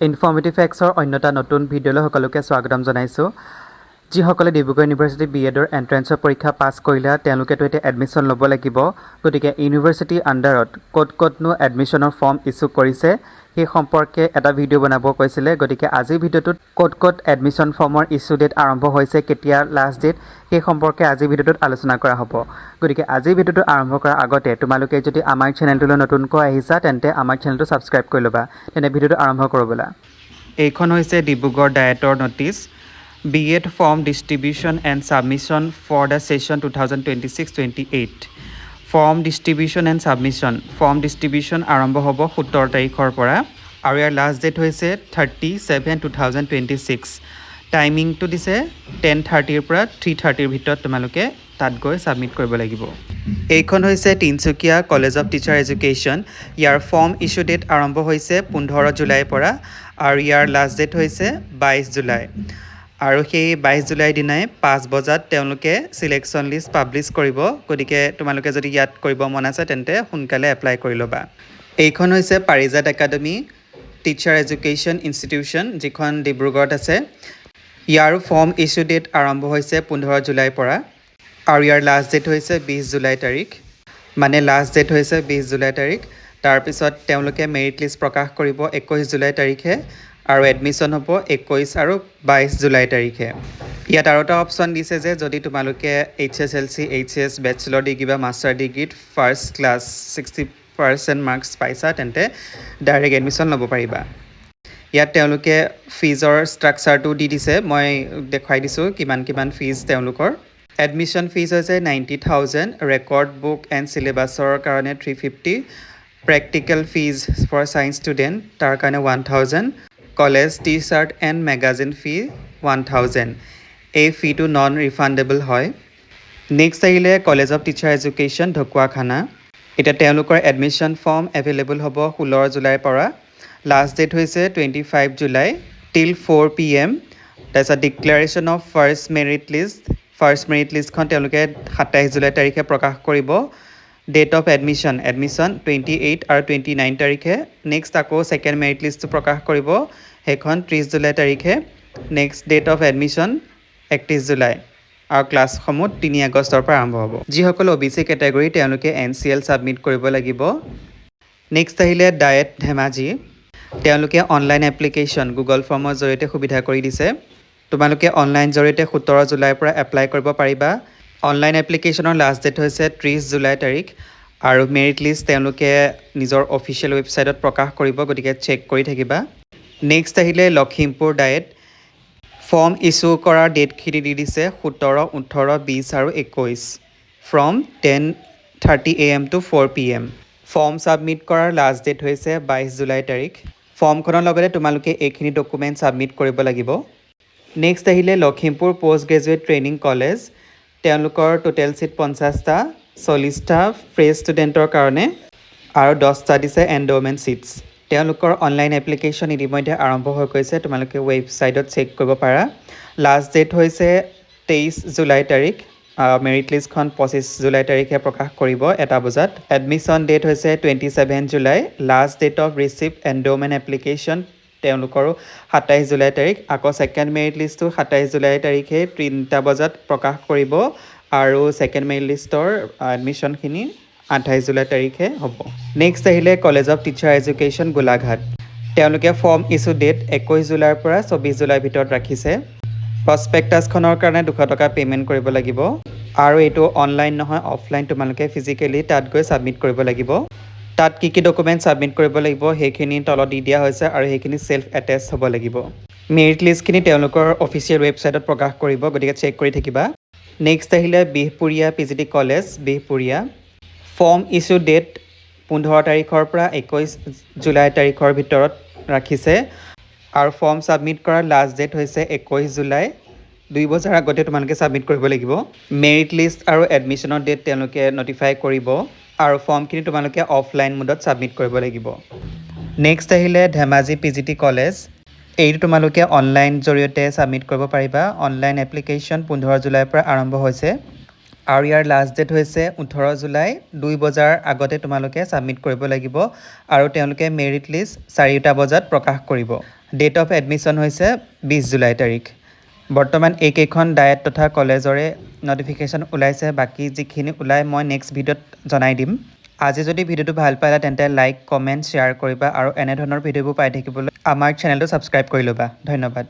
Informative ফেক্টছৰ অন্যটা নতুন ভিডিঅ'লৈ সকলোকে স্বাগতম জনাইছোঁ। যিসকলে ডিব্ৰুগড় ইউনিভাৰ্চিটি BEdৰ এণ্ট্ৰেঞ্চৰ পৰীক্ষা পাছ কৰিলা তেওঁলোকেতো এতিয়া এডমিশ্যন ল'ব লাগিব। গতিকে ইউনিভাৰ্চিটি আণ্ডাৰত ক'তনো এডমিশ্যনৰ ফৰ্ম ইছ্যু কৰিছে সেই সম্পৰ্কে এটা ভিডিঅ' বনাব কৈছিলে। গতিকে আজিৰ ভিডিঅ'টোত ক'ত এডমিশ্যন ফৰ্মৰ ইছ্যু ডেট আৰম্ভ হৈছে, কেতিয়া লাষ্ট ডেট, সেই সম্পৰ্কে আজিৰ ভিডিঅ'টোত আলোচনা কৰা হ'ব। গতিকে আজিৰ ভিডিঅ'টো আৰম্ভ কৰাৰ আগতে তোমালোকে যদি আমাৰ চেনেলটোলৈ নতুনকৈ আহিছা তেন্তে আমাৰ চেনেলটো ছাবস্ক্ৰাইব কৰি ল'বা। তেনে ভিডিঅ'টো আৰম্ভ কৰোঁ ব'লা। এইখন হৈছে ডিব্ৰুগড় ডায়েটৰ notice. BEd form distribution and submission for the session 2026-28। Form distribution and submission আৰম্ভ হ'ব 17 তাৰিখৰ পৰা আৰু ইয়াৰ লাষ্ট ডেট হৈছে 30/7/2026। টাইমিংটো দিছে 10:30ৰ পৰা 3:30ৰ ভিতৰত তোমালোকে তাত গৈ ছাবমিট কৰিব লাগিব। এইখন হৈছে Tinsukia college of teacher education. ইয়াৰ ফৰ্ম ইছ্যু ডেট আৰম্ভ হৈছে 15 জুলাইৰ পৰা আৰু ইয়াৰ লাষ্ট ডেট হৈছে 22 জুলাই। আৰু সেই 22 জুলাইৰ দিনাই 5 বজাত তেওঁলোকে ছিলেকশ্যন লিষ্ট পাব্লিছ কৰিব। গতিকে তোমালোকে যদি ইয়াত কৰিব মন আছে তেন্তে সোনকালে এপ্লাই কৰি ল'বা। এইখন হৈছে পাৰিজাত একাডেমী টিচাৰ এডুকেশ্যন ইনষ্টিটিউশ্যন, যিখন ডিব্ৰুগড়ত আছে। ইয়াৰ ফৰ্ম ইছ্যু ডেট আৰম্ভ হৈছে 15 জুলাইৰ পৰা আৰু ইয়াৰ লাষ্ট ডেট হৈছে 20 জুলাই তাৰিখ। তাৰপিছত তেওঁলোকে মেৰিট লিষ্ট প্ৰকাশ কৰিব 21 জুলাই তাৰিখে আৰু এডমিশ্যন হ'ব 21 আৰু 22 জুলাই তাৰিখে। ইয়াত আৰু এটা অপশ্যন দিছে যে যদি তোমালোকে HSLC, HS, বেচেলৰ ডিগ্ৰী বা মাষ্টাৰ ডিগ্ৰীত ফাৰ্ষ্ট ক্লাছ 60% মাৰ্কছ পাইছা তেন্তে ডাইৰেক্ট এডমিশ্যন ল'ব পাৰিবা। ইয়াত তেওঁলোকে ফিজৰ ষ্ট্ৰাকচাৰটো দি দিছে, মই দেখুৱাই দিছোঁ কিমান ফিজ তেওঁলোকৰ। এডমিশ্যন ফিজ হৈছে 90,000, ৰেকৰ্ড বুক এণ্ড চিলেবাছৰ কাৰণে 350, practical fees for science student তাৰ কাৰণে 1000, college T shirt and magazine fee 1000। এই ফিটো নন ৰিফাণ্ডেবল হয়। নেক্সট আহিলে college of teacher education Dhakuakhana. এতিয়া তেওঁলোকৰ এডমিশ্যন ফৰ্ম এভেইলেবল হ'ব 16 জুলাইৰ পৰা। লাষ্ট ডেট হৈছে 25 জুলাই till 4 PM। তাৰপিছত ডিক্লেৰেশ্যন অফ ফাৰ্ষ্ট মেৰিট লিষ্টখন তেওঁলোকে 27 জুলাই তাৰিখে প্ৰকাশ কৰিব। ডেট অফ এডমিশ্যন 28 আৰু 29 তাৰিখে। নেক্সট আকৌ ছেকেণ্ড মেৰিট লিষ্টটো প্ৰকাশ কৰিব, সেইখন 30 জুলাই তাৰিখে। Next date of admission 31 July আৰু ক্লাছসমূহ 3 আগষ্টৰ পৰা আৰম্ভ হ'ব। যিসকল OBC কেটেগৰী তেওঁলোকে NCL ছাবমিট কৰিব লাগিব। নেক্সট আহিলে ডায়েট ধেমাজি। তেওঁলোকে অনলাইন এপ্লিকেশ্যন গুগল ফৰ্মৰ জৰিয়তে সুবিধা কৰি দিছে। তোমালোকে অনলাইন জৰিয়তে 17 জুলাইৰ পৰা এপ্লাই কৰিব পাৰিবা। অনলাইন এপ্লিকেশ্যনৰ লাষ্ট ডেট হৈছে 30 জুলাই তাৰিখ আৰু মেৰিট লিষ্ট তেওঁলোকে নিজৰ অফিচিয়েল ৱেবছাইটত প্ৰকাশ কৰিব, গতিকে চেক কৰি থাকিবা। নেক্সট আহিলে লখিমপুৰ ডায়েট। ফৰ্ম ইছ্যু কৰাৰ ডেটখিনি দি দিছে 17, 18, 20 আৰু 21 from 10:30 AM to 4 PM। Form submit কৰাৰ লাষ্ট ডেট হৈছে 22 জুলাই তাৰিখ। ফৰ্মখনৰ লগতে তোমালোকে এইখিনি ডকুমেণ্ট ছাবমিট কৰিব লাগিব। নেক্সট আহিলে Lakhimpur post graduate training college. তেওঁলোকৰ টোটেল ছিট 50টা, 40টা ফ্ৰেছ ষ্টুডেণ্টৰ কাৰণে আৰু 10টা দিছে এণ্ড'মেণ্ট ছিটছ। তেওঁলোকৰ অনলাইন এপ্লিকেশ্যন ইতিমধ্যে আৰম্ভ হৈ গৈছে, তোমালোকে ৱেবছাইটত চেক কৰিব পাৰা। লাষ্ট ডেট হৈছে 23 জুলাই তাৰিখ। মেৰিট লিষ্টখন 25 জুলাই তাৰিখে প্ৰকাশ কৰিব 1 বজাত। এডমিশ্যন ডেট হৈছে 27 July. Last date of receive amendment application তেওঁলোকৰো 27 জুলাই তাৰিখ। আকৌ ছেকেণ্ড মেৰিট লিষ্টটো 27 জুলাই তাৰিখে 3টা বজাত প্ৰকাশ কৰিব আৰু ছেকেণ্ড মেৰিট লিষ্টৰ এডমিশ্যনখিনি 28 জুলাই তাৰিখে হ'ব। নেক্সট আহিলে college of teacher education Golaghat. তেওঁলোকে ফৰ্ম ইছ্যু ডেট 21 জুলাইৰ পৰা 24 জুলাইৰ ভিতৰত ৰাখিছে। প্ৰস্পেক্টাছখনৰ কাৰণে 200 টকা পে'মেণ্ট কৰিব লাগিব আৰু এইটো অনলাইন নহয়, অফলাইন তোমালোকে ফিজিকেলি তাত গৈ ছাবমিট কৰিব লাগিব। তাত কি ডকুমেণ্ট ছাবমিট কৰিব লাগিব সেইখিনি তলত দি দিয়া হৈছে আৰু সেইখিনি ছেল্ফ এটেচ হ'ব লাগিব। মেৰিট লিষ্টখিনি তেওঁলোকৰ অফিচিয়েল ৱেবছাইটত প্ৰকাশ কৰিব, গতিকে চেক কৰি থাকিবা। নেক্সট আহিলে Bihpuria PGT college Bihpuria. Form issue date 15 তাৰিখৰ পৰা 21 জুলাই তাৰিখৰ ভিতৰত ৰাখিছে আৰু ফৰ্ম ছাবমিট কৰাৰ লাষ্ট ডেট হৈছে 21 জুলাই। 2 বজাৰ আগতে তোমালোকে ছাবমিট কৰিব লাগিব। মেৰিট লিষ্ট আৰু এডমিশ্যনৰ ডেট তেওঁলোকে ন'টিফাই কৰিব আৰু ফৰ্মখিনি তোমালোকে অফলাইন মোডত ছাবমিট কৰিব লাগিব। নেক্সট আহিলে ধেমাজি PGT কলেজ। এইটো তোমালোকে অনলাইন জৰিয়তে ছাবমিট কৰিব পাৰিবা। অনলাইন এপ্লিকেশ্যন 15 জুলাইৰ পৰা আৰম্ভ হৈছে। আৰু ইয়াৰ লাষ্ট ডেট হৈছে 18 জুলাই 2 বজাৰ আগতে তোমালোকে ছাবমিট কৰিব লাগিব আৰু তেওঁলোকে মেৰিট লিষ্ট 4টা বজাত প্ৰকাশ কৰিব। ডেট অফ এডমিশ্যন হৈছে 20 জুলাই তাৰিখ। বৰ্তমান এইকেইখন ডায়েট তথা কলেজৰে নটিফিকেশ্যন ওলাইছে, বাকী যিখিনি ওলাই মই নেক্সট ভিডিঅ'ত জনাই দিম। আজি যদি ভিডিঅ'টো ভাল পালা তেন্তে লাইক, কমেণ্ট, শ্বেয়াৰ কৰিবা আৰু এনেধৰণৰ ভিডিঅ'বোৰ পাই থাকিবলৈ আমাৰ চেনেলটো ছাবস্ক্ৰাইব কৰি ল'বা। ধন্যবাদ।